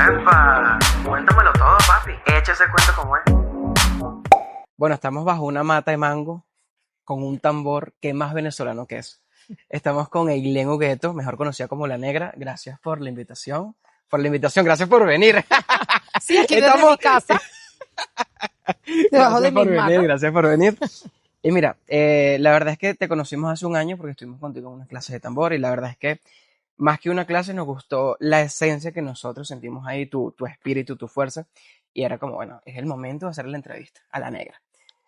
Epa, cuéntamelo todo, papi. Echa ese cuento como es. Bueno, estamos bajo una mata de mango con un tambor que es más venezolano que eso. Estamos con Eileen Hugueto, mejor conocida como La Negra. Gracias por la invitación. Gracias por venir. Sí, aquí desde mi Estamos. casa, debajo de Gracias por mis venir, matas. gracias por venir. Y mira, la verdad es que te conocimos hace un año porque estuvimos contigo en una clase de tambor y la verdad es que más que una clase nos gustó la esencia que nosotros sentimos ahí, tu espíritu, tu fuerza. Y era como, bueno, es el momento de hacer la entrevista a La Negra.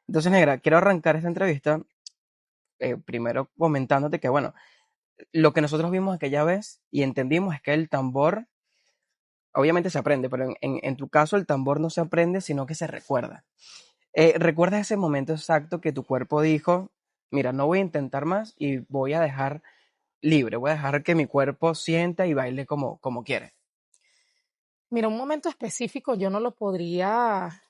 Entonces, Negra, quiero arrancar esta entrevista primero comentándote que, bueno, lo que nosotros vimos aquella vez y entendimos es que el tambor, obviamente se aprende, pero en tu caso el tambor no se aprende, sino que se recuerda. ¿Recuerdas ese momento exacto que tu cuerpo dijo, mira, no voy a intentar más y voy a dejar libre, voy a dejar que mi cuerpo sienta y baile como quiere? Mira, un momento específico yo no lo podría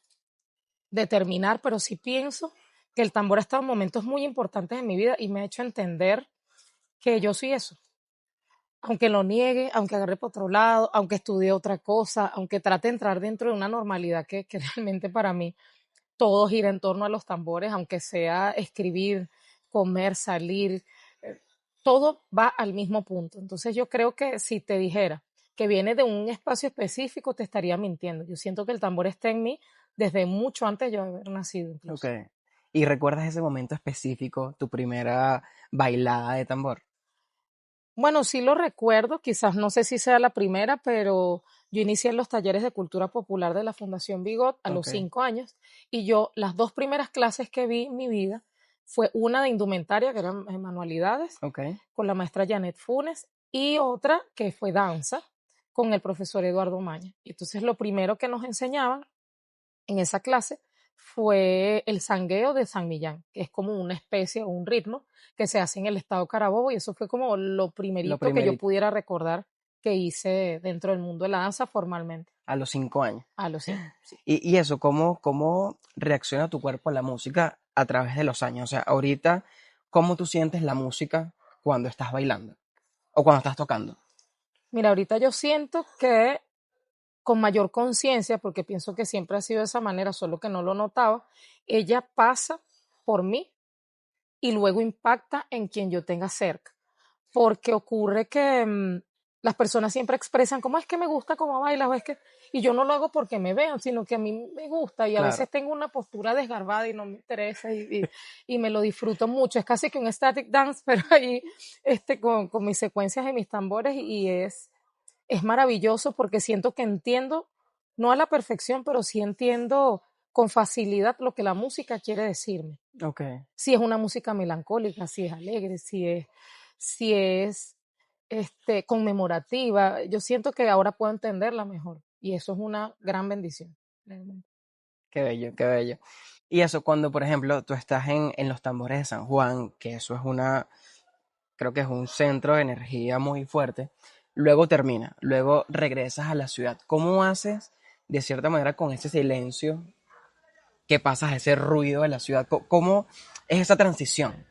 determinar, pero sí pienso que el tambor ha estado en momentos muy importantes en mi vida y me ha hecho entender que yo soy eso. Aunque lo niegue, aunque agarre por otro lado, aunque estudie otra cosa, aunque trate de entrar dentro de una normalidad que realmente para mí todo gira en torno a los tambores, aunque sea escribir, comer, salir, eh, todo va al mismo punto. Entonces yo creo que si te dijera que viene de un espacio específico, te estaría mintiendo. Yo siento que el tambor está en mí desde mucho antes de yo haber nacido Ok. incluso. ¿Y recuerdas ese momento específico, tu primera bailada de tambor? Bueno, sí lo recuerdo, quizás no sé si sea la primera, pero yo inicié en los talleres de cultura popular de la Fundación Bigot a los Ok, 5 años y yo las dos primeras clases que vi en mi vida fue una de indumentaria, que eran manualidades, ok. con la maestra Janet Funes, y otra que fue danza con el profesor Eduardo Maña. Y entonces lo primero que nos enseñaban en esa clase fue el sangueo de San Millán, que es como una especie o un ritmo que se hace en el estado Carabobo, y eso fue como lo Lo primerito que yo primerito, pudiera recordar que hice dentro del mundo de la danza formalmente, a los 5 años. a los 5, sí. Y eso, ¿cómo reacciona tu cuerpo a la música a través de los años? O sea, ahorita, ¿cómo tú sientes la música cuando estás bailando o cuando estás tocando? Mira, ahorita yo siento que con mayor conciencia, porque pienso que siempre ha sido de esa manera, solo que no lo notaba, ella pasa por mí y luego impacta en quien yo tenga cerca. Porque ocurre que las personas siempre expresan cómo es que me gusta cómo bailas, o es que, y yo no lo hago porque me vean, sino que a mí me gusta y a Claro, veces tengo una postura desgarbada y no me interesa y me lo disfruto mucho. Es casi que un static dance, pero ahí con mis secuencias y mis tambores y es maravilloso porque siento que entiendo, no a la perfección, pero sí entiendo con facilidad lo que la música quiere decirme. ok, Si es una música melancólica, si es alegre, si es conmemorativa. Yo siento que ahora puedo entenderla mejor y eso es una gran bendición, realmente. qué bello, qué bello. Y eso, cuando, por ejemplo, tú estás en los tambores de San Juan, que eso es creo que es un centro de energía muy fuerte, luego termina, luego regresas a la ciudad. ¿Cómo haces, de cierta manera, con ese silencio que pasas a ese ruido de la ciudad? ¿Cómo es esa transición?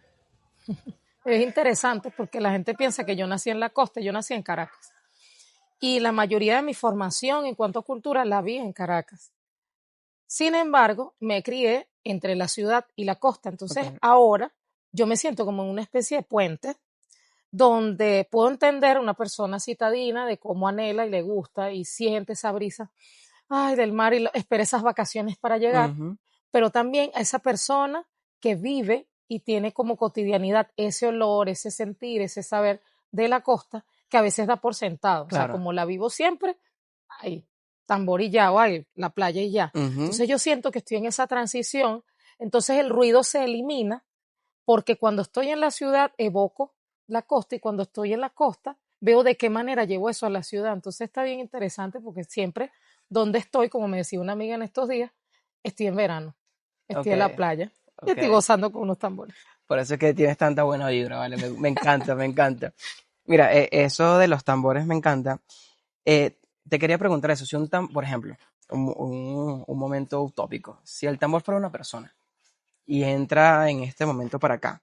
Es interesante porque la gente piensa que yo nací en la costa, yo nací en Caracas. Y la mayoría de mi formación en cuanto a cultura la vi en Caracas. Sin embargo, me crié entre la ciudad y la costa. Ok, Entonces, ahora yo me siento como en una especie de puente donde puedo entender a una persona citadina de cómo anhela y le gusta y siente esa brisa, ay, del mar y espera esas vacaciones para llegar, ujú, pero también a esa persona que vive y tiene como cotidianidad ese olor, ese sentir, ese saber de la costa que a veces da por sentado. O sea, claro, como la vivo siempre, ay, tambor y ya, o ay, la playa y ya. ujú, Entonces yo siento que estoy en esa transición, entonces el ruido se elimina porque cuando estoy en la ciudad evoco la costa y cuando estoy en la costa veo de qué manera llevo eso a la ciudad. Entonces está bien interesante porque siempre donde estoy, como me decía una amiga en estos días, estoy en verano, estoy ok, en la playa y ok. estoy gozando con unos tambores. Por eso es que tienes tanta buena vibra, ¿vale? Me encanta, me encanta. Mira, eso de los tambores me encanta. Te quería preguntar eso, si por ejemplo, un momento utópico, si el tambor fuera una persona y entra en este momento para acá,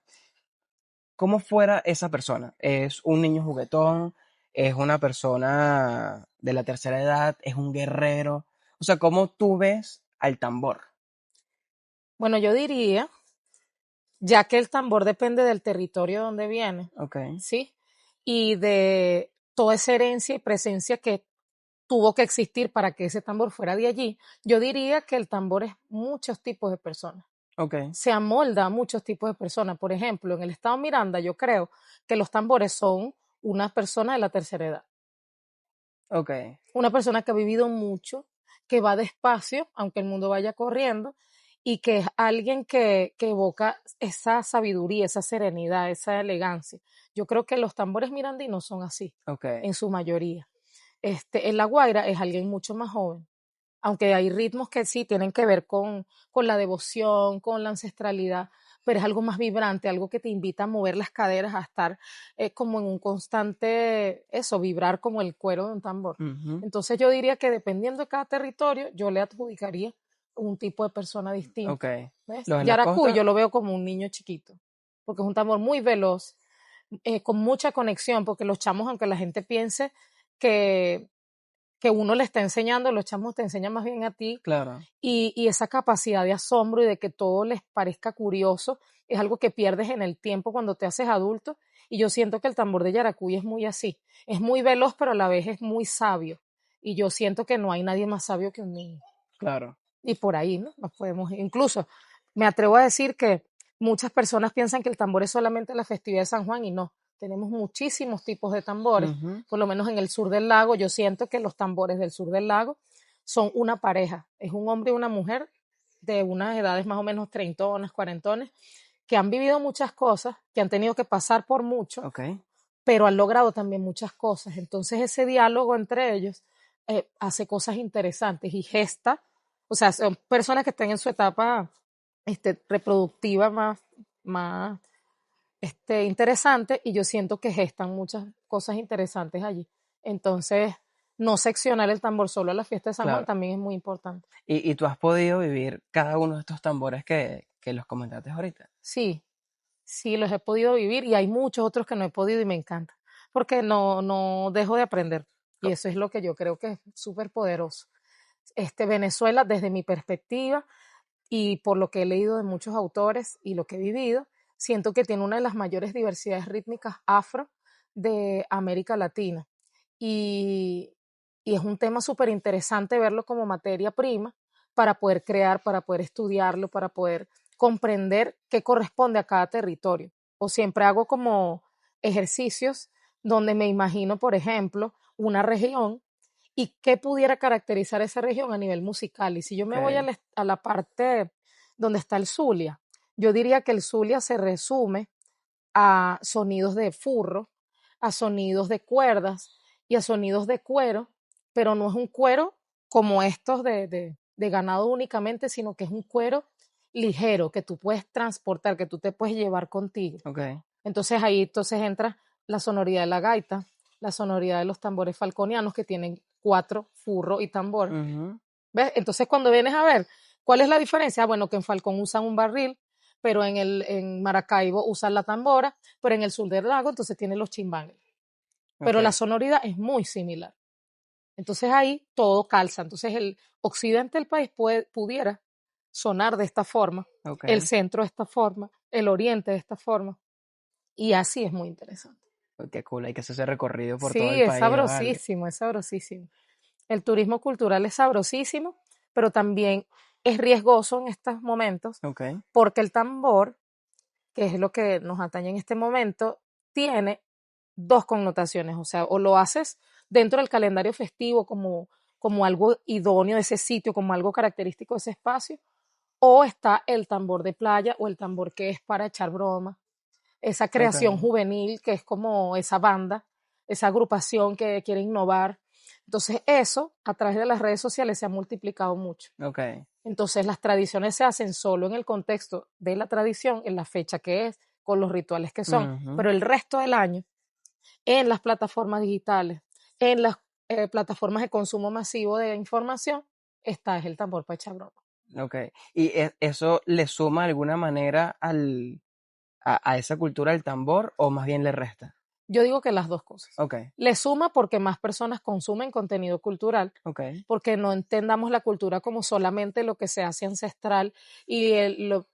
¿cómo fuera esa persona? ¿Es un niño juguetón? ¿Es una persona de la tercera edad, es un guerrero. O sea, ¿cómo tú ves al tambor? Bueno, yo diría, ya que el tambor depende del territorio donde viene, Ok, ¿sí? Y de toda esa herencia y presencia que tuvo que existir para que ese tambor fuera de allí, yo diría que el tambor es muchos tipos de personas. ok, Se amolda a muchos tipos de personas. Por ejemplo, en el estado Miranda, yo creo que los tambores son una persona de la tercera edad, ok, una persona que ha vivido mucho, que va despacio, aunque el mundo vaya corriendo, y que es alguien que evoca esa sabiduría, esa serenidad, esa elegancia. Yo creo que los tambores mirandinos son así, ok, en su mayoría. En La Guaira es alguien mucho más joven, aunque hay ritmos que sí tienen que ver con la devoción, con la ancestralidad, pero es algo más vibrante, algo que te invita a mover las caderas, a estar como en un constante, eso, vibrar como el cuero de un tambor. ujú, Entonces yo diría que dependiendo de cada territorio, yo le adjudicaría un tipo de persona ok. distinto. ¿Ves? Los de la Yaracuy costa, yo lo veo como un niño chiquito, porque es un tambor muy veloz, con mucha conexión, porque los chamos, aunque la gente piense que que uno le está enseñando, los chamos te enseñan más bien a ti, claro, y esa capacidad de asombro y de que todo les parezca curioso es algo que pierdes en el tiempo cuando te haces adulto, y yo siento que el tambor de Yaracuy es muy así, es muy veloz pero a la vez es muy sabio, y yo siento que no hay nadie más sabio que un niño, claro, y por ahí, ¿no? Nos podemos, incluso me atrevo a decir que muchas personas piensan que el tambor es solamente la festividad de San Juan y no, tenemos muchísimos tipos de tambores, ujú, por lo menos en el sur del lago, yo siento que los tambores del sur del lago son una pareja, es un hombre y una mujer de unas edades más o menos treintonas, cuarentones, que han vivido muchas cosas, que han tenido que pasar por mucho, ok, pero han logrado también muchas cosas. Entonces ese diálogo entre ellos hace cosas interesantes y gesta, o sea, son personas que están en su etapa reproductiva más interesante, y yo siento que gestan muchas cosas interesantes allí. Entonces, no seccionar el tambor solo a la fiesta de San Juan claro. también es muy importante. Y tú has podido vivir cada uno de estos tambores que los comentaste ahorita. Sí, sí, los he podido vivir y hay muchos otros que no he podido y me encanta, porque no dejo de aprender. Y Co- eso es lo que yo creo que es súper poderoso. Venezuela, desde mi perspectiva y por lo que he leído de muchos autores y lo que he vivido, siento que tiene una de las mayores diversidades rítmicas afro de América Latina. Y, y es un tema súper interesante verlo como materia prima para poder crear, para poder estudiarlo, para poder comprender qué corresponde a cada territorio. O siempre hago como ejercicios donde me imagino, por ejemplo, una región y qué pudiera caracterizar esa región a nivel musical. Y si yo Ok, me voy a la parte donde está el Zulia, yo diría que el Zulia se resume a sonidos de furro, a sonidos de cuerdas y a sonidos de cuero, pero no es un cuero como estos de ganado únicamente, sino que es un cuero ligero que tú puedes transportar, que tú te puedes llevar contigo. ok, Entonces ahí entonces entra la sonoridad de la gaita, la sonoridad de los tambores falconianos que tienen cuatro, furro y tambor. ujú, ¿Ves? Entonces cuando vienes a ver, ¿cuál es la diferencia? Bueno, que en Falcón usan un barril, pero en Maracaibo usan la tambora, pero en el sur del lago entonces tienen los chimbales. Pero la ok, sonoridad es muy similar. Entonces ahí todo calza. Entonces el occidente del país pudiera sonar de esta forma, el ok. centro de esta forma, el oriente de esta forma. Y así es muy interesante. Qué cool, hay que hacer ese recorrido por todo Sí, el país, ¿vale? es sabrosísimo. El turismo cultural es sabrosísimo, pero también es riesgoso en estos momentos Ok, porque el tambor, que es lo que nos atañe en este momento, tiene dos connotaciones, o sea, o lo haces dentro del calendario festivo como algo idóneo de ese sitio, como algo característico de ese espacio, o está el tambor de playa o el tambor que es para echar broma, esa creación ok, juvenil que es como esa banda, esa agrupación que quiere innovar. Entonces eso a través de las redes sociales se ha multiplicado mucho. ok. Entonces las tradiciones se hacen solo en el contexto de la tradición, en la fecha que es, con los rituales que son, Ujú, pero el resto del año en las plataformas digitales, en las plataformas de consumo masivo de información, está es el tambor para echar broma. ok. ¿Y eso le suma de alguna manera a esa cultura del tambor o más bien le resta? Yo digo que las dos cosas. Ok, Le suma porque más personas consumen contenido cultural, ok, porque no entendamos la cultura como solamente lo que se hace ancestral y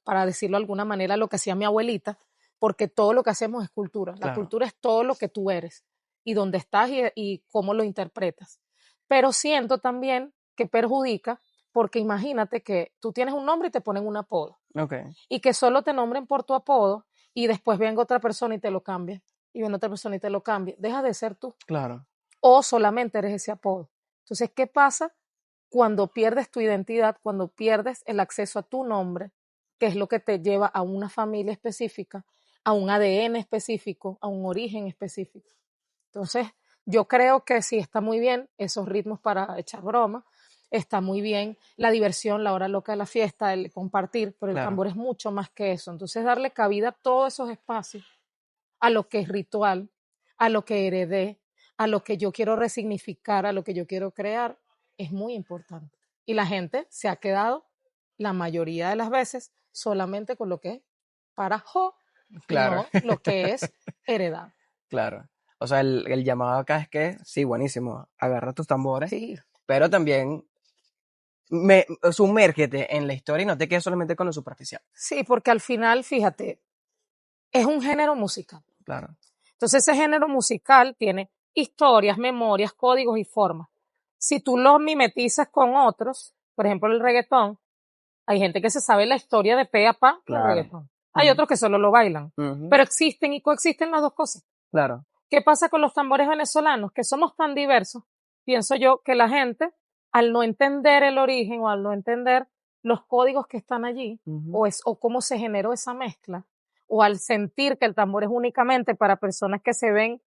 para decirlo de alguna manera, lo que hacía mi abuelita, porque todo lo que hacemos es cultura. La claro, cultura es todo lo que tú eres y dónde estás y cómo lo interpretas. Pero siento también que perjudica porque imagínate que tú tienes un nombre y te ponen un apodo ok, y que solo te nombren por tu apodo y después venga otra persona y te lo cambie y viene otra persona y te lo cambie. Deja de ser tú claro, o solamente eres ese apodo. Entonces, ¿qué pasa cuando pierdes tu identidad, cuando pierdes el acceso a tu nombre, que es lo que te lleva a una familia específica, a un ADN específico, a un origen específico? Entonces, yo creo que sí está muy bien esos ritmos para echar broma, está muy bien la diversión, la hora loca de la fiesta, el compartir, pero el claro, tambor es mucho más que eso. Entonces, darle cabida a todos esos espacios, a lo que es ritual, a lo que heredé, a lo que yo quiero resignificar, a lo que yo quiero crear, es muy importante. Y la gente se ha quedado la mayoría de las veces solamente con lo que es para jo y claro, no lo que es heredad. claro. O sea, el llamado acá es que, sí, buenísimo, agarra tus tambores, Sí, pero también sumérgete en la historia y no te quedes solamente con lo superficial. sí, porque al final, fíjate, es un género musical. Claro, Entonces ese género musical tiene historias, memorias, códigos y formas. Si tú los mimetizas con otros, por ejemplo el reggaetón, hay gente que se sabe la historia de pe a pa del claro. reggaetón. Hay Ujú, otros que solo lo bailan. ujú, Pero existen y coexisten las dos cosas. claro, ¿Qué pasa con los tambores venezolanos? Que somos tan diversos, pienso yo, que la gente, al no entender el origen o al no entender los códigos que están allí, ujú, o cómo se generó esa mezcla, o al sentir que el tambor es únicamente para personas que se ven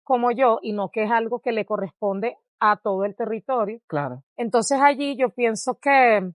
como yo y no que es algo que le corresponde a todo el territorio, claro, entonces allí yo pienso que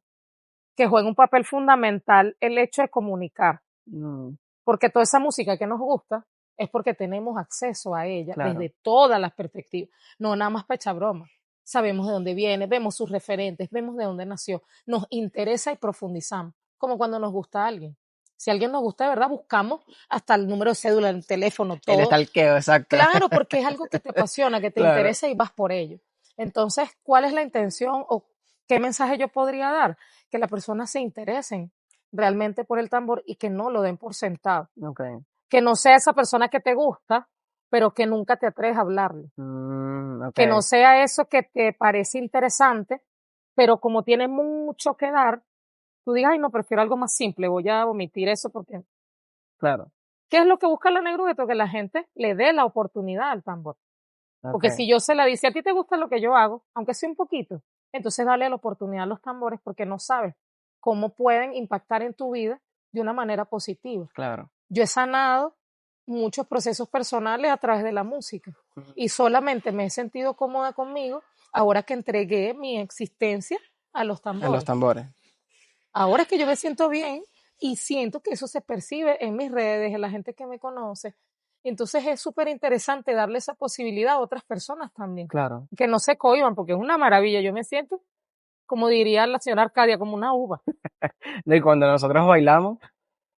juega un papel fundamental el hecho de comunicar, mm, porque toda esa música que nos gusta es porque tenemos acceso a ella claro, desde todas las perspectivas, no nada más para echar broma. Sabemos de dónde viene, vemos sus referentes, vemos de dónde nació, nos interesa y profundizamos, como cuando nos gusta a alguien. Si a alguien nos gusta de verdad, buscamos hasta el número de cédula, el teléfono, el todo. estalqueo, exacto. Claro, porque es algo que te apasiona, que te Claro, interesa y vas por ello. Entonces, ¿cuál es la intención o qué mensaje yo podría dar? Que las personas se interesen realmente por el tambor y que no lo den por sentado. ok, Que no sea esa persona que te gusta, pero que nunca te atreves a hablarle. ok, Que no sea eso que te parece interesante, pero como tiene mucho que dar, tú digas, ay, no, prefiero algo más simple, voy a omitir eso porque... claro, ¿Qué es lo que busca la negrueto? Que la gente le dé la oportunidad al tambor. ok, Porque si yo se la dice, a ti te gusta lo que yo hago, aunque sea un poquito, entonces dale la oportunidad a los tambores porque no sabes cómo pueden impactar en tu vida de una manera positiva. claro. Yo he sanado muchos procesos personales a través de la música Ujú. y solamente me he sentido cómoda conmigo ahora que entregué mi existencia a los A los tambores. tambores, Ahora es que yo me siento bien y siento que eso se percibe en mis redes, en la gente que me conoce. Entonces es súper interesante darle esa posibilidad a otras personas también, claro. que no se cohíban, porque es una maravilla. Yo me siento, como diría la señora Arcadia, como una uva. No, y cuando nosotros bailamos,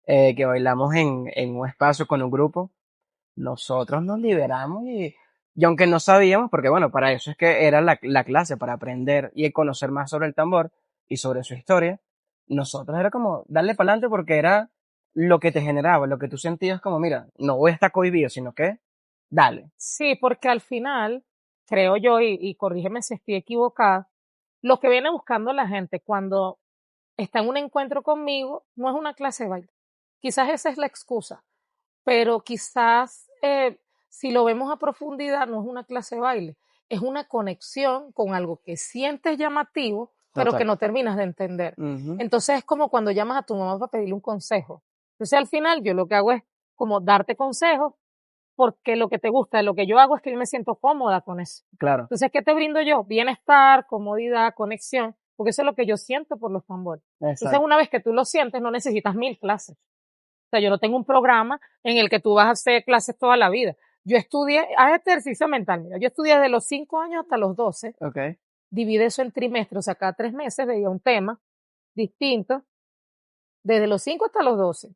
que bailamos en un espacio con un grupo, nosotros nos liberamos y aunque no sabíamos, porque bueno, para eso es que era la clase, para aprender y conocer más sobre el tambor y sobre su historia, nosotros era como darle para adelante porque era lo que te generaba, lo que tú sentías como, mira, no voy a estar cohibido, sino que dale, Sí, porque al final, creo yo, y corrígeme si estoy equivocada, lo que viene buscando la gente cuando está en un encuentro conmigo no es una clase de baile. Quizás esa es la excusa, pero quizás si lo vemos a profundidad no es una clase de baile, es una conexión con algo que sientes llamativo, pero que total. no terminas de entender. Ujú, Entonces es como cuando llamas a tu mamá para pedirle un consejo. Entonces al final yo lo que hago es como darte consejos porque lo que te gusta, lo que yo hago es que yo me siento cómoda con eso. claro, Entonces, ¿qué te brindo yo? Bienestar, comodidad, conexión, porque eso es lo que yo siento por los tambores. Entonces, exacto, una vez que tú lo sientes, no necesitas 1000 clases. O sea, yo no tengo un programa en el que tú vas a hacer clases toda la vida. Yo estudié, haz ejercicio mental, mira, yo estudié desde los 5 años hasta los 12, ok, dividí eso en trimestres, o sea, cada 3 meses veía un tema distinto, desde los 5 hasta los 12.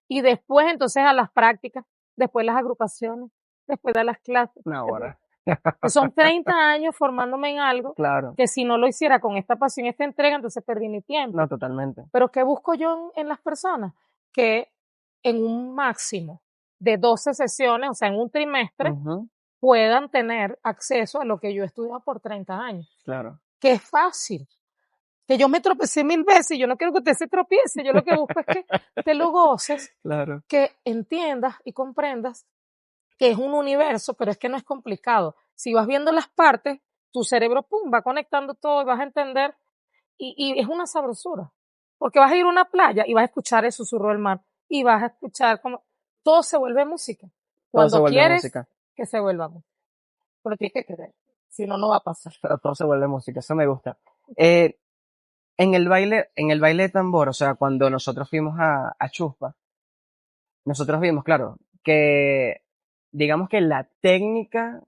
Y después, entonces, a las prácticas, después las agrupaciones, después de las clases. Una hora. Que son 30 años formándome en algo Claro. que si no lo hiciera con esta pasión y esta entrega, entonces perdí mi tiempo. No, totalmente. Pero ¿qué busco yo en las personas? Que en un máximo de 12 sesiones, o sea, en un trimestre, Ujú, puedan tener acceso a lo que yo he estudiado por 30 años. claro. Que es fácil. Que yo me tropecé 1000 veces y yo no quiero que usted se tropiece. Yo lo que busco es que te lo goces, Claro. que entiendas y comprendas que es un universo, pero es que no es complicado. Si vas viendo las partes, tu cerebro, pum, va conectando todo y vas a entender. Y es una sabrosura. Porque vas a ir a una playa y vas a escuchar el susurro del mar. Y vas a escuchar como todo se vuelve música. Todo se Cuando vuelve quieres música. que se vuelva música. Pero tienes que querer. Si no, no va a pasar. Pero todo se vuelve música. Eso me gusta. En el baile de tambor, o sea, cuando nosotros fuimos a Chuspa, nosotros vimos, claro, que digamos que la técnica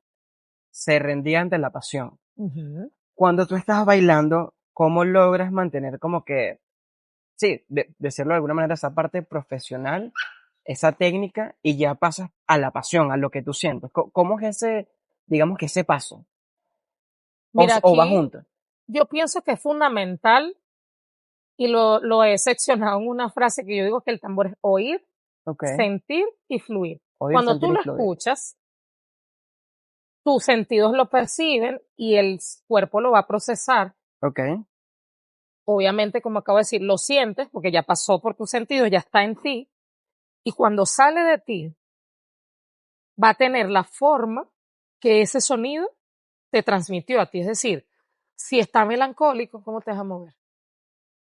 se rendía ante la pasión. Ujú. Cuando tú estás bailando, ¿cómo logras mantener como que, sí, decirlo de alguna manera, esa parte profesional, esa técnica, y ya pasas a la pasión, a lo que tú sientes? ¿Cómo es ese, digamos que ese paso? Mira, O va aquí junto? yo pienso que es fundamental y lo he seccionado en una frase que yo digo que el tambor es oír, Ok. sentir y fluir. Oír, Cuando sentir tú y lo fluir. escuchas, tus sentidos lo perciben y el cuerpo lo va a procesar. Ok. Obviamente, como acabo de decir, lo sientes porque ya pasó por tus sentidos, ya está en ti. Y cuando sale de ti, va a tener la forma que ese sonido te transmitió a ti. Es decir, si está melancólico, ¿cómo te vas a mover?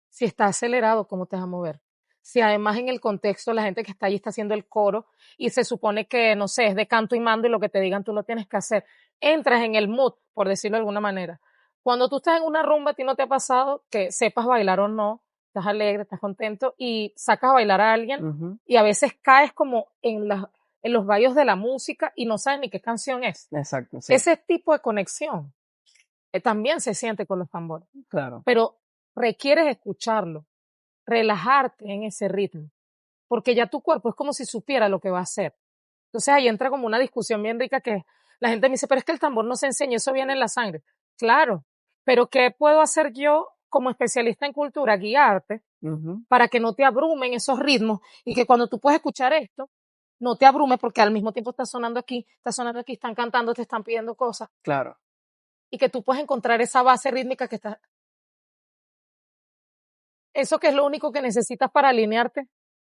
Si está acelerado, ¿cómo te vas a mover? Si además en el contexto la gente que está allí está haciendo el coro y se supone que, no sé, es de canto y mando y lo que te digan tú lo tienes que hacer. Entras en el mood, por decirlo de alguna manera. Cuando tú estás en una rumba, a ti no te ha pasado que sepas bailar o no, estás alegre, estás contento y sacas a bailar a alguien Ujú, y a veces caes como en los vallos de la música y no sabes ni qué canción es. exacto, sí. Ese tipo de conexión también se siente con los tambores, Claro. pero requieres escucharlo, relajarte en ese ritmo, porque ya tu cuerpo es como si supiera lo que va a hacer. Entonces ahí entra como una discusión bien rica que la gente me dice, pero es que el tambor no se enseña, eso viene en la sangre. Claro, pero ¿qué puedo hacer yo como especialista en cultura? Guiarte Ujú, para que no te abrumen esos ritmos y que cuando tú puedes escuchar esto, no te abrume porque al mismo tiempo está sonando aquí, están cantando, te están pidiendo cosas claro. y que tú puedes encontrar esa base rítmica que está, eso que es lo único que necesitas para alinearte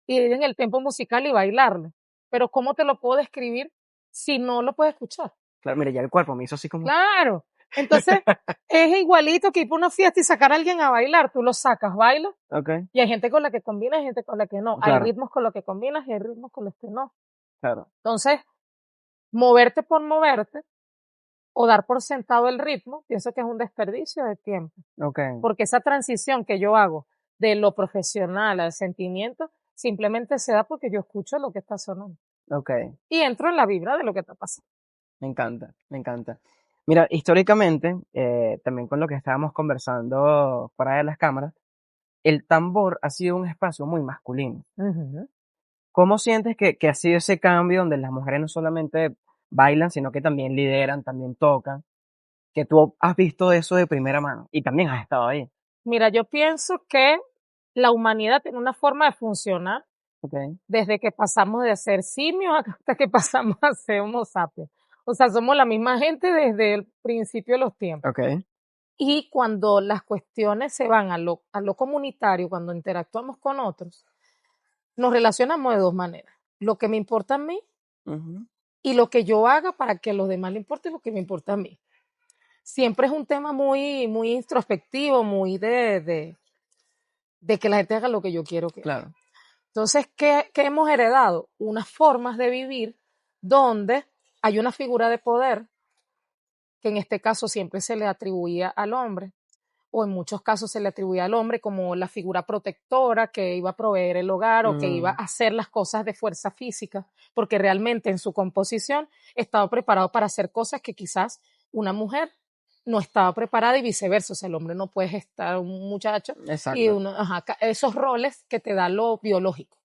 y ir en el tempo musical y bailarlo. Pero ¿cómo te lo puedo describir si no lo puedes escuchar? Claro, mire, ya el cuerpo me hizo así como. Claro. Entonces, es igualito que ir por una fiesta y sacar a alguien a bailar. Tú lo sacas, bailas, Ok, y hay gente con la que combina y gente con la que no. Hay claro, ritmos con los que combinas y hay ritmos con los que no. claro. Entonces, moverte por moverte o dar por sentado el ritmo, pienso que es un desperdicio de tiempo. Ok, Porque esa transición que yo hago de lo profesional al sentimiento simplemente se da porque yo escucho lo que está sonando ok. y entro en la vibra de lo que está pasando. Me encanta, me encanta. Mira, históricamente, también con lo que estábamos conversando fuera de las cámaras, el tambor ha sido un espacio muy masculino. Ujú. ¿Cómo sientes que ha sido ese cambio donde las mujeres no solamente bailan, sino que también lideran, también tocan? Que tú has visto eso de primera mano y también has estado ahí. Mira, yo pienso que la humanidad tiene una forma de funcionar Ok, desde que pasamos de ser simios hasta que pasamos a ser homo sapiens. O sea, somos la misma gente desde el principio de los tiempos. ok. Y cuando las cuestiones se van a lo comunitario, cuando interactuamos con otros, nos relacionamos de dos maneras. Lo que me importa a mí Ujú, y lo que yo haga para que a los demás le importe lo que me importa a mí. Siempre es un tema muy, muy introspectivo, muy de que la gente haga lo que yo quiero que haga. claro. Entonces, ¿qué hemos heredado? Unas formas de vivir donde hay una figura de poder que en este caso siempre se le atribuía al hombre, o en muchos casos se le atribuía al hombre como la figura protectora que iba a proveer el hogar o que iba Mm, a hacer las cosas de fuerza física, porque realmente en su composición estaba preparado para hacer cosas que quizás una mujer no estaba preparada y viceversa. O sea, el hombre no puede estar un muchacho y exacto. esos roles que te da lo biológico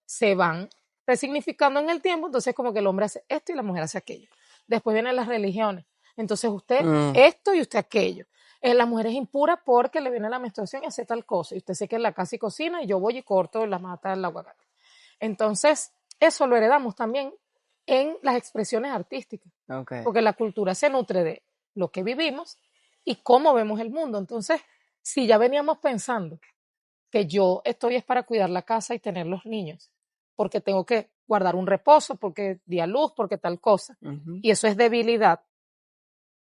se van resignificando en el tiempo, entonces como que el hombre hace esto y la mujer hace aquello. Después vienen las religiones. Entonces usted esto y usted aquello. La mujer es impura porque le viene la menstruación y hace tal cosa. Y usted se queda en la casa y cocina y yo voy y corto la mata del aguacate. Entonces, eso lo heredamos también en las expresiones artísticas. Ok. Porque la cultura se nutre de lo que vivimos y cómo vemos el mundo. Entonces, si ya veníamos pensando que yo estoy es para cuidar la casa y tener los niños, porque tengo que guardar un reposo, porque di a luz, porque tal cosa, y eso es debilidad,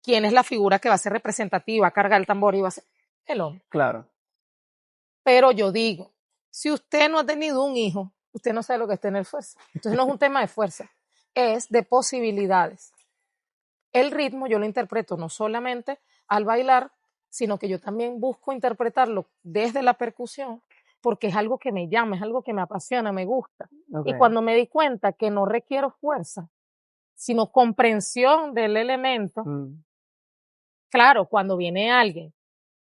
¿quién es la figura que va a ser representativa, a cargar el tambor y va a ser el hombre? Claro. Pero yo digo, si usted no ha tenido un hijo, usted no sabe lo que es tener fuerza. Entonces no es un tema de fuerza, es de posibilidades. El ritmo yo lo interpreto no solamente al bailar, sino que yo también busco interpretarlo desde la percusión, porque es algo que me llama, es algo que me apasiona, me gusta. Ok. Y cuando me di cuenta que no requiero fuerza, sino comprensión del elemento, claro, cuando viene alguien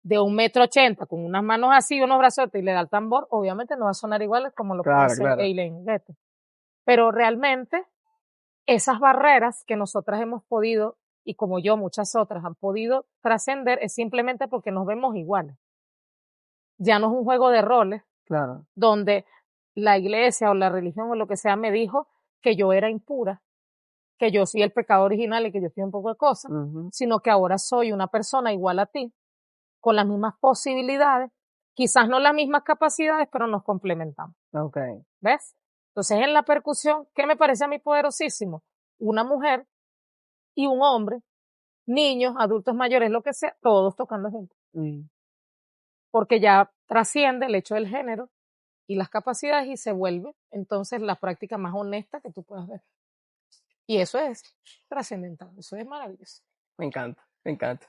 de 1,80 m con unas manos así, unos brazos y le da el tambor, obviamente no va a sonar igual como lo puede Claro, hacer claro. Eileen Vete. Pero realmente esas barreras que nosotras hemos podido, y como yo, muchas otras han podido trascender, es simplemente porque nos vemos iguales. Ya no es un juego de roles Claro. donde la iglesia o la religión o lo que sea me dijo que yo era impura, que yo soy el pecado original y que yo soy un poco de cosas, sino que ahora soy una persona igual a ti, con las mismas posibilidades, quizás no las mismas capacidades, pero nos complementamos. Ok. ¿Ves? Entonces, en la percusión, ¿qué me parece a mí poderosísimo? Una mujer y un hombre, niños, adultos mayores, lo que sea, todos tocando juntos. Porque ya trasciende el hecho del género y las capacidades y se vuelve entonces la práctica más honesta que tú puedas ver. Y eso es trascendental, eso es maravilloso. Me encanta, me encanta.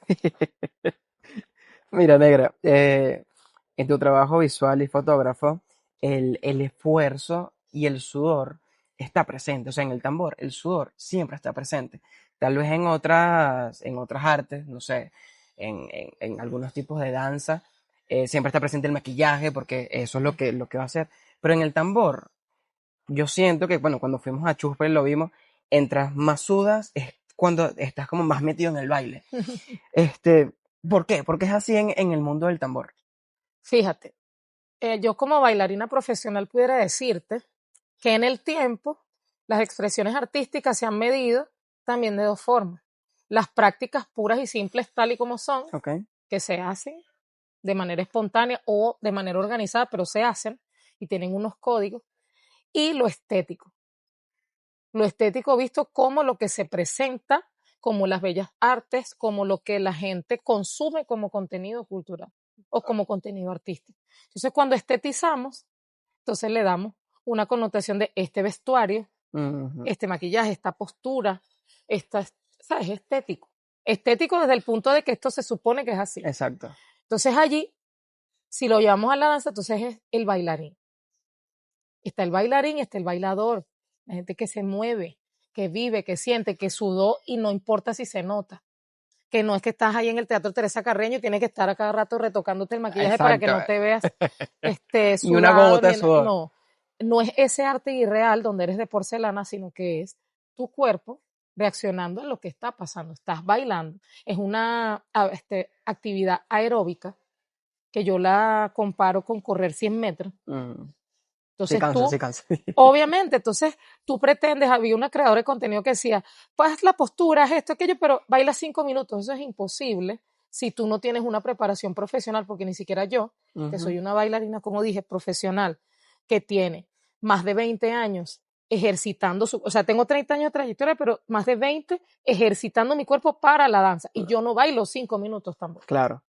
Mira, negra, en tu trabajo visual y fotógrafo, el esfuerzo y el sudor está presente. O sea, en el tambor, el sudor siempre está presente. Tal vez en otras artes, no sé, en algunos tipos de danza, siempre está presente el maquillaje, porque eso es lo que va a hacer. Pero en el tambor, yo siento que, bueno, cuando fuimos a Chuspe lo vimos, entras más sudas, es cuando estás como más metido en el baile. Este, ¿Por qué? Porque es así en el mundo del tambor. Fíjate, yo como bailarina profesional pudiera decirte que en el tiempo las expresiones artísticas se han medido también de dos formas. Las prácticas puras y simples tal y como son, Ok. que se hacen de manera espontánea o de manera organizada, pero se hacen y tienen unos códigos. Y lo estético. Lo estético visto como lo que se presenta, como las bellas artes, como lo que la gente consume como contenido cultural o como contenido artístico. Entonces, cuando estetizamos, entonces le damos una connotación de este vestuario, este maquillaje, esta postura, ¿sabes? Estético. Estético desde el punto de que esto se supone que es así. Exacto. Entonces allí, si lo llevamos a la danza, entonces es el bailarín. Está el bailarín, está el bailador, la gente que se mueve, que vive, que siente, que sudó y no importa si se nota. Que no es que estás ahí en el Teatro Teresa Carreño y tienes que estar a cada rato retocándote el maquillaje para que Exacto. no te veas Ni una sudado. gota de sudor. No, no es ese arte irreal donde eres de porcelana, sino que es tu cuerpo reaccionando a lo que está pasando. Estás bailando. Es una actividad aeróbica que yo la comparo con correr 100 metros. Sí Entonces cansa, tú, sí cansa. obviamente, entonces tú pretendes, había una creadora de contenido que decía, pues la postura, es esto, aquello, pero baila 5 minutos. Eso es imposible si tú no tienes una preparación profesional, porque ni siquiera yo, que soy una bailarina, como dije, profesional, que tiene más de 20 años ejercitando o sea, tengo 30 años de trayectoria, pero más de 20 ejercitando mi cuerpo para la danza. Y yo no bailo 5 minutos tampoco. Claro.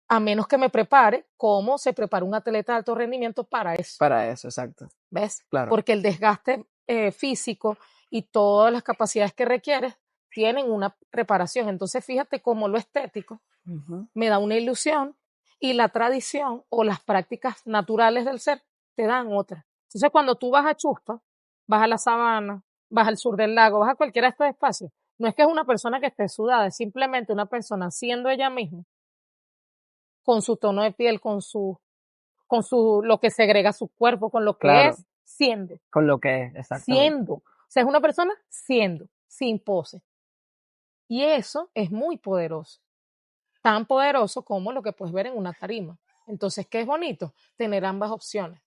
A menos que me prepare como se prepara un atleta de alto rendimiento para eso. Para eso, exacto. ¿Ves? Claro. Porque el desgaste físico y todas las capacidades que requieres tienen una preparación. Entonces, fíjate cómo lo estético me da una ilusión y la tradición o las prácticas naturales del ser te dan otra. Entonces, cuando tú vas a Chuspa, vas a la sabana, vas al sur del lago, vas a cualquiera de estos espacios, no es que es una persona que esté sudada, es simplemente una persona siendo ella misma, con su tono de piel, con su lo que segrega su cuerpo, con lo que Claro. es, siendo, Con lo que es, exactamente. siendo. O sea, es una persona siendo, sin pose. Y eso es muy poderoso. Tan poderoso como lo que puedes ver en una tarima. Entonces, ¿qué es bonito? Tener ambas opciones.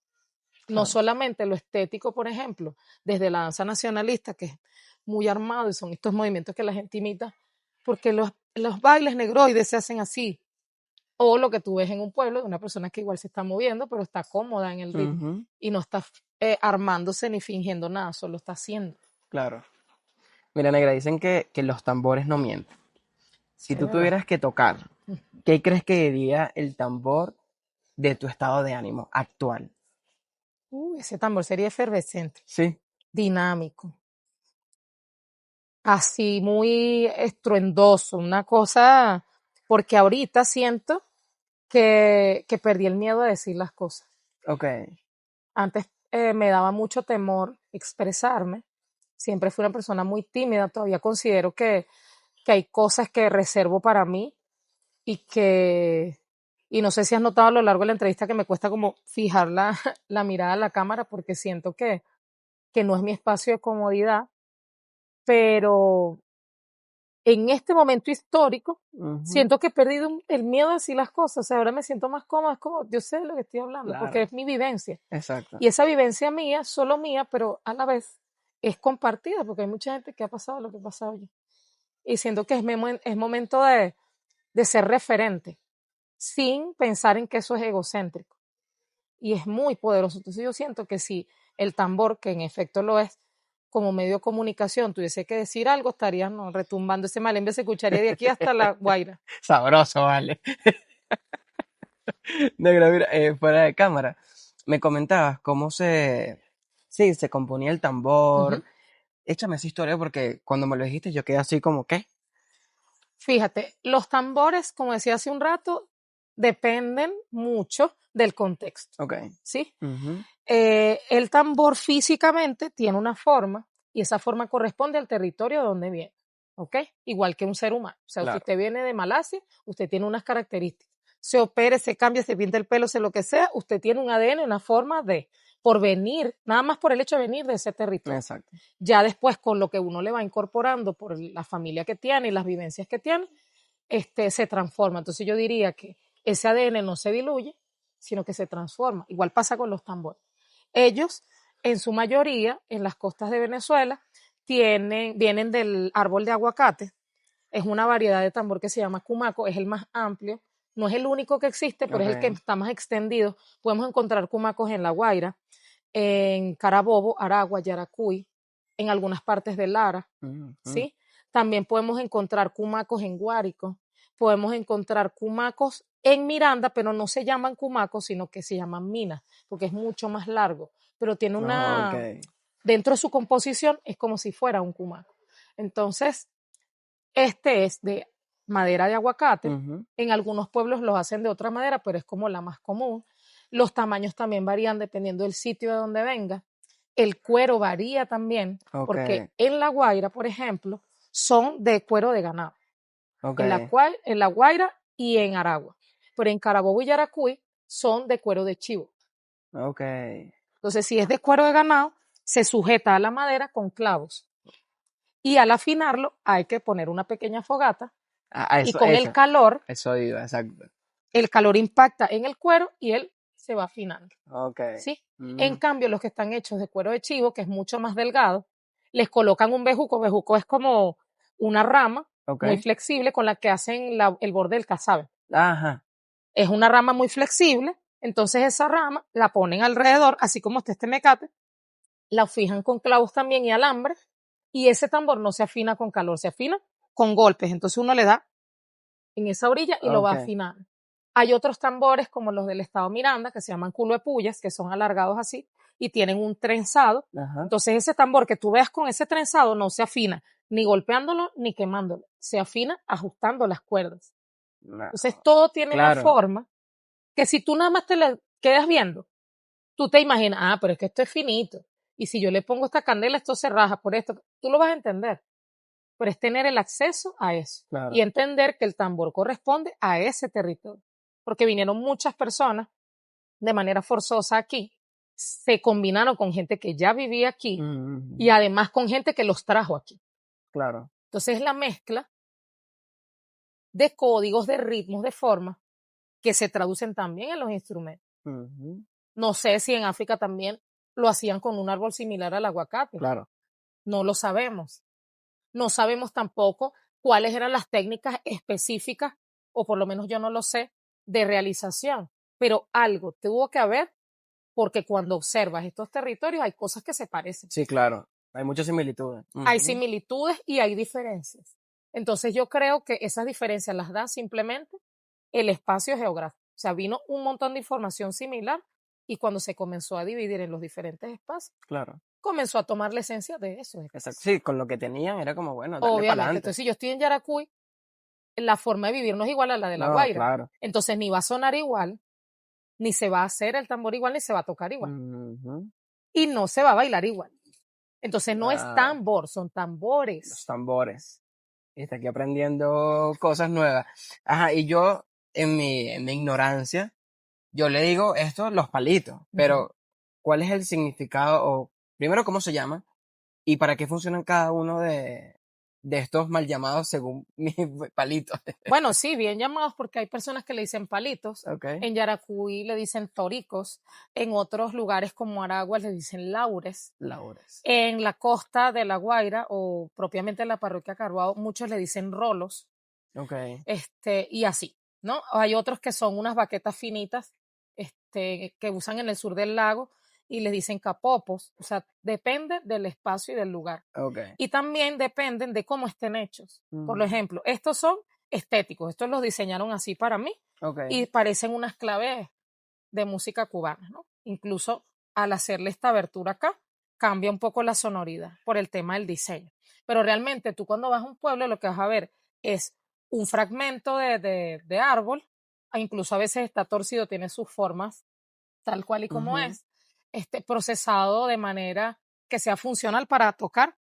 No Claro. solamente lo estético, por ejemplo, desde la danza nacionalista, que es muy armado y son estos movimientos que la gente imita, porque los bailes negroides se hacen así. O lo que tú ves en un pueblo de una persona que igual se está moviendo, pero está cómoda en el ritmo Ujú, y no está armándose ni fingiendo nada, solo está haciendo. claro. Mira, negra, dicen que los tambores no mienten. Si Es tú verdad. tuvieras que tocar, ¿qué crees que diría el tambor de tu estado de ánimo actual? Ese tambor sería efervescente, Sí. dinámico, así muy estruendoso, una cosa, porque ahorita siento que perdí el miedo a decir las cosas. Ok. Antes me daba mucho temor expresarme, siempre fui una persona muy tímida, todavía considero que hay cosas que reservo para mí y que, y no sé si has notado a lo largo de la entrevista que me cuesta como fijar la, la mirada a la cámara porque siento que no es mi espacio de comodidad, pero en este momento histórico Ujú, siento que he perdido el miedo a decir las cosas, o sea, ahora me siento más cómoda, es como, yo sé de lo que estoy hablando, porque claro. es mi vivencia. Exacto. Y esa vivencia mía, solo mía, pero a la vez es compartida, porque hay mucha gente que ha pasado lo que he pasado yo. Y siento que es momento de ser referente, sin pensar en que eso es egocéntrico. Y es muy poderoso. Entonces yo siento que si el tambor, que en efecto lo es, como medio de comunicación, tuviese que decir algo, estaría no, retumbando ese malembe, se escucharía de aquí hasta La Guaira. Sabroso, vale. Negra, mira, fuera de cámara, me comentabas cómo sí, se componía el tambor. Ujú. Échame esa historia porque cuando me lo dijiste yo quedé así como, ¿qué? Fíjate, los tambores, como decía hace un rato, dependen mucho del contexto, Ok. ¿sí? Ujú, El tambor físicamente tiene una forma y esa forma corresponde al territorio de donde viene, ¿ok? Igual que un ser humano. O sea, si claro. usted viene de Malasia, usted tiene unas características. Se opere, se cambia, se pinta el pelo, se lo que sea, usted tiene un ADN, una forma de, por venir, nada más por el hecho de venir de ese territorio. Exacto. Ya después, con lo que uno le va incorporando por la familia que tiene y las vivencias que tiene, se transforma. Entonces yo diría que ese ADN no se diluye, sino que se transforma. Igual pasa con los tambores. Ellos, en su mayoría, en las costas de Venezuela, vienen del árbol de aguacate. Es una variedad de tambor que se llama cumaco, es el más amplio. No es el único que existe, pero es el que Ok. está más extendido. Podemos encontrar cumacos en La Guaira, en Carabobo, Aragua, Yaracuy, en algunas partes de Lara, Ujú, ¿sí? También podemos encontrar cumacos en Guárico, podemos encontrar cumacos en Miranda, pero no se llaman cumacos, sino que se llaman minas, porque es mucho más largo, pero tiene ok. dentro de su composición es como si fuera un cumaco. Entonces, este es de madera de aguacate. Ujú, En algunos pueblos los hacen de otra madera, pero es como la más común. Los tamaños también varían dependiendo del sitio de donde venga. El cuero varía también, ok. porque en La Guaira, por ejemplo, son de cuero de ganado. Ok. En la Guaira y en Aragua. Pero en Carabobo y Yaracuy son de cuero de chivo. Ok. Entonces, si es de cuero de ganado, se sujeta a la madera con clavos. Y al afinarlo, hay que poner una pequeña fogata y Eso, con eso iba, exacto. el calor impacta en el cuero y él se va afinando, Ok. ¿sí? En Mm, cambio, los que están hechos de cuero de chivo, que es mucho más delgado, les colocan un bejuco. Bejuco es como una rama muy ok. flexible con la que hacen el borde del casabe. Ajá. Es una rama muy flexible, entonces esa rama la ponen alrededor, así como está este mecate, la fijan con clavos también y alambre, y ese tambor no se afina con calor, se afina con golpes. Entonces uno le da en esa orilla y lo va Ok. afinando. Hay otros tambores como los del estado Miranda que se llaman culo de pullas, que son alargados así y tienen un trenzado. Ajá. Entonces ese tambor que tú veas con ese trenzado no se afina ni golpeándolo ni quemándolo, se afina ajustando las cuerdas. No, Entonces todo tiene una claro. forma que si tú nada más te le quedas viendo, tú te imaginas, pero es que esto es finito. Y si yo le pongo esta candela, esto se raja por esto. Tú lo vas a entender, pero es tener el acceso a eso y Claro. entender que el tambor corresponde a ese territorio, porque vinieron muchas personas de manera forzosa aquí se combinaron con gente que ya vivía aquí Mm, y además con gente que los trajo aquí. claro. Entonces es la mezcla de códigos, de ritmos, de formas que se traducen también en los instrumentos. Ujú, No sé si en África también lo hacían con un árbol similar al aguacate. claro. No lo sabemos. No sabemos tampoco cuáles eran las técnicas específicas, o por lo menos yo no lo sé, de realización. Pero algo tuvo que haber porque cuando observas estos territorios hay cosas que se parecen. Sí, claro. Hay muchas similitudes. Hay Ujú, similitudes y hay diferencias. Entonces yo creo que esas diferencias las da simplemente el espacio geográfico. O sea, vino un montón de información similar y cuando se comenzó a dividir en los diferentes espacios, claro. comenzó a tomar la esencia de esos Exacto. espacios. Sí, con lo que tenían era como, bueno, darle para Obviamente. adelante. Entonces, si yo estoy en Yaracuy, la forma de vivir no es igual a la de La No, Guaira. claro. Entonces, ni va a sonar igual, ni se va a hacer el tambor igual, ni se va a tocar igual. Ujú, Y no se va a bailar igual. Entonces, no es claro. tambor, son Los tambores. tambores. Y está aquí aprendiendo cosas nuevas. Ajá, y yo, en mi ignorancia, yo le digo esto los palitos, Ujú. pero ¿cuál es el significado o primero cómo se llama y para qué funcionan cada uno de estos mal llamados según mis palitos? Bueno, sí, bien llamados porque hay personas que le dicen palitos. Ok, En Yaracuy le dicen toricos. En otros lugares como Aragua le dicen laures. Laures. En la costa de La Guaira o propiamente en la parroquia Carbao, muchos le dicen rolos. Ok, Y así, ¿no? Hay otros que son unas baquetas finitas, que usan en el sur del lago y les dicen capopos, o sea, depende del espacio y del lugar. ok. Y también dependen de cómo estén hechos. Por Ujú, ejemplo, estos son estéticos, estos los diseñaron así para mí ok, y parecen unas claves de música cubana, ¿no? Incluso al hacerle esta abertura acá, cambia un poco la sonoridad por el tema del diseño. Pero realmente tú cuando vas a un pueblo lo que vas a ver es un fragmento de árbol, e incluso a veces está torcido, tiene sus formas tal cual y como ujú, es, procesado de manera que sea funcional para tocar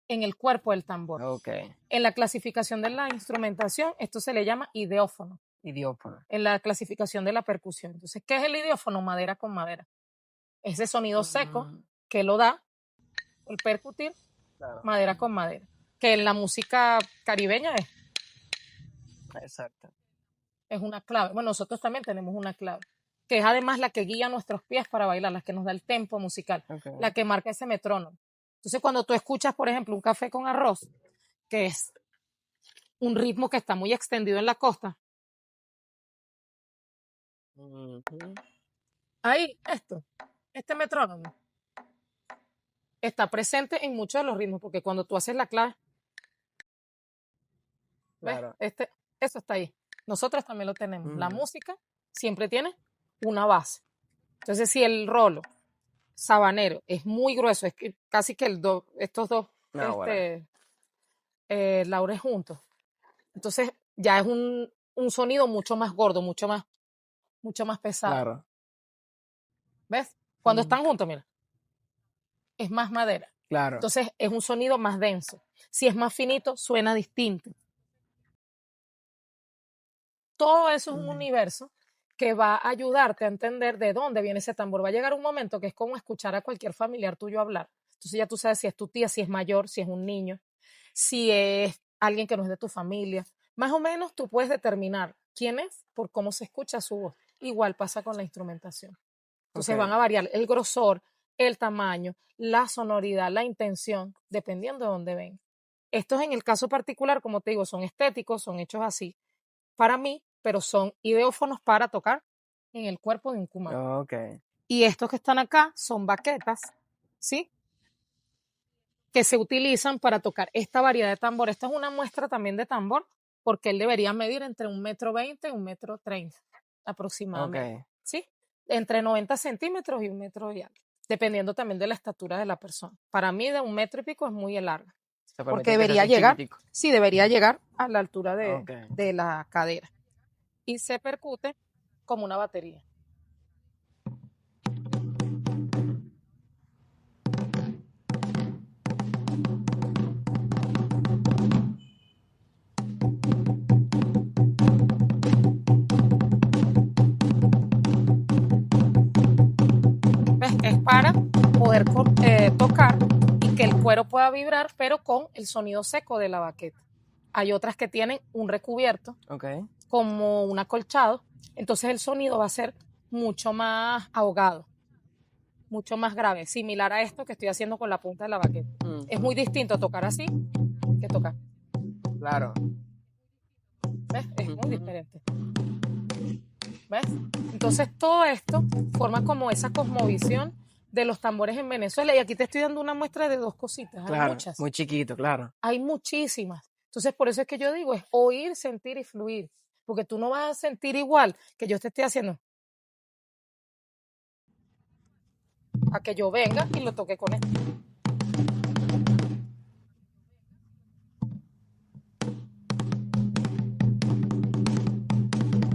en el cuerpo del tambor. ok. En la clasificación de la instrumentación, esto se le llama ideófono, Idiófono. en la clasificación de la percusión. Entonces, ¿qué es el ideófono? Madera con madera. Ese sonido seco Mm, que lo da el percutir claro, madera con madera, que en la música caribeña exacto. es una clave. Bueno, nosotros también tenemos una clave, que es además la que guía nuestros pies para bailar, la que nos da el tempo musical, Ok, la que marca ese metrónomo. Entonces, cuando tú escuchas, por ejemplo, un café con arroz, que es un ritmo que está muy extendido en la costa, ujú, ahí, este metrónomo, está presente en muchos de los ritmos, porque cuando tú haces la clave, ¿ves? claro. Eso está ahí. Nosotros también lo tenemos. La Ujú, música siempre tiene una base. Entonces, si el rolo sabanero es muy grueso, es que casi que estos dos no, bueno, laures juntos, entonces ya es un sonido mucho más gordo, mucho más pesado. claro. ¿Ves? Cuando Mm, están juntos, mira, es más madera. claro. Entonces es un sonido más denso. Si es más finito, suena distinto. Todo eso es un Ujú, universo que va a ayudarte a entender de dónde viene ese tambor. Va a llegar un momento que es como escuchar a cualquier familiar tuyo hablar. Entonces ya tú sabes si es tu tía, si es mayor, si es un niño, si es alguien que no es de tu familia. Más o menos tú puedes determinar quién es por cómo se escucha su voz. Igual pasa con la instrumentación. ok, Entonces van a variar el grosor, el tamaño, la sonoridad, la intención, dependiendo de dónde ven. Estos en el caso particular, como te digo, son estéticos, son hechos así para mí, pero son ideófonos para tocar en el cuerpo de un cumano. ok. Y estos que están acá son baquetas, ¿sí? Que se utilizan para tocar esta variedad de tambor. Esta es una muestra también de tambor, porque él debería medir entre 1,20 m y 1,30 m aproximadamente, Ok. ¿sí? Entre 90 centímetros y 1 metro y algo, dependiendo también de la estatura de la persona. Para mí de 1 metro y pico es muy larga, Se porque permite que sea debería así llegar, chiquitico. sí, debería llegar a la altura Ok. de la cadera. Y se percute como una batería. ¿Ves? poder tocar y que el cuero pueda vibrar, pero con el sonido seco de la baqueta. Hay otras que tienen un recubierto, Ok. como un acolchado, entonces el sonido va a ser mucho más ahogado, mucho más grave, similar a esto que estoy haciendo con la punta de la baqueta. Es muy distinto tocar así que tocar. Claro. ¿Ves? Es muy diferente. ¿Ves? Entonces todo esto forma como esa cosmovisión de los tambores en Venezuela. Y aquí te estoy dando una muestra de 2 cositas. Hay Claro, muchas. muy chiquito, claro. Hay muchísimas. Entonces por eso es que yo digo, es oír, sentir y fluir. Porque tú no vas a sentir igual que yo te esté haciendo a que yo venga y lo toque con esto.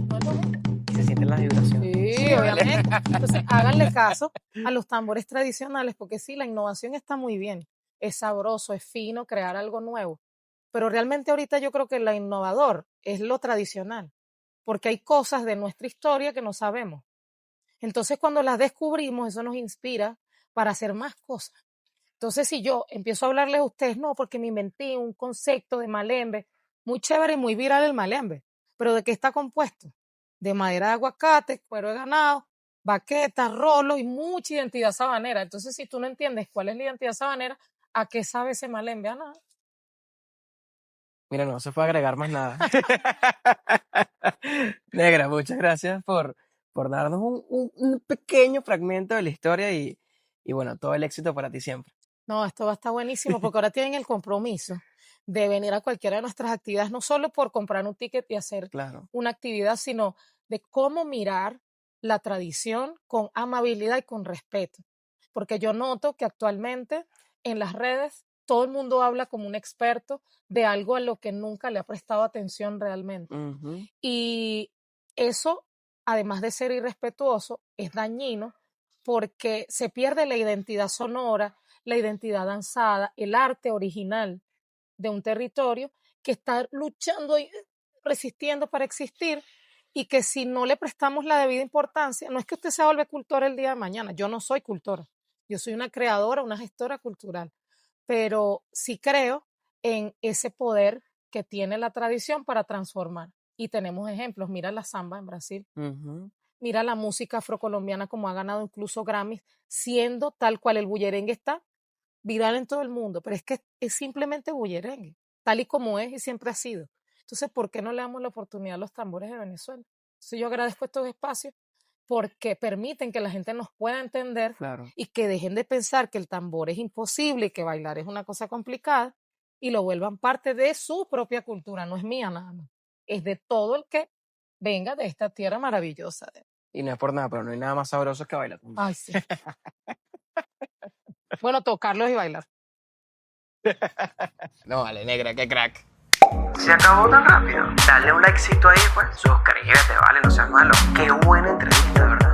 No es lo mismo. Y se sienten las vibraciones. Sí, obviamente. Entonces, háganle caso a los tambores tradicionales, porque sí, la innovación está muy bien. Es sabroso, es fino crear algo nuevo. Pero realmente ahorita yo creo que lo innovador es lo tradicional, porque hay cosas de nuestra historia que no sabemos. Entonces, cuando las descubrimos, eso nos inspira para hacer más cosas. Entonces, si yo empiezo a hablarles a ustedes, no, porque me inventé un concepto de malembe, muy chévere y muy viral el malembe, pero ¿de qué está compuesto? De madera de aguacate, cuero de ganado, baquetas, rolo y mucha identidad sabanera. Entonces, si tú no entiendes cuál es la identidad sabanera, ¿a qué sabe ese malembe? A nada. Mira, no se puede agregar más nada. Negra, muchas gracias por darnos un pequeño fragmento de la historia y bueno, todo el éxito para ti siempre. No, esto va a estar buenísimo porque ahora tienen el compromiso de venir a cualquiera de nuestras actividades, no solo por comprar un ticket y hacer Claro. una actividad, sino de cómo mirar la tradición con amabilidad y con respeto. Porque yo noto que actualmente en las redes todo el mundo habla como un experto de algo a lo que nunca le ha prestado atención realmente. Ujú. Y eso, además de ser irrespetuoso, es dañino porque se pierde la identidad sonora, la identidad danzada, el arte original de un territorio que está luchando y resistiendo para existir y que si no le prestamos la debida importancia, no es que usted se vuelva cultora el día de mañana, yo no soy cultora, yo soy una creadora, una gestora cultural, pero sí creo en ese poder que tiene la tradición para transformar. Y tenemos ejemplos, mira la samba en Brasil, Ujú. mira la música afrocolombiana como ha ganado incluso Grammys, siendo tal cual el bullerengue está viral en todo el mundo, pero es que es simplemente bullerengue, tal y como es y siempre ha sido. Entonces, ¿por qué no le damos la oportunidad a los tambores de Venezuela? Entonces, yo agradezco estos espacios porque permiten que la gente nos pueda entender Claro. y que dejen de pensar que el tambor es imposible y que bailar es una cosa complicada y lo vuelvan parte de su propia cultura, no es mía nada más, es de todo el que venga de esta tierra maravillosa. Y no es por nada, pero no hay nada más sabroso que bailar. Ay, sí. Bueno, tocarlos y bailar. No, vale, negra, qué crack. Se acabó tan rápido. Dale un likecito ahí, pues. Suscríbete, vale, no seas malo. Qué buena entrevista, ¿verdad?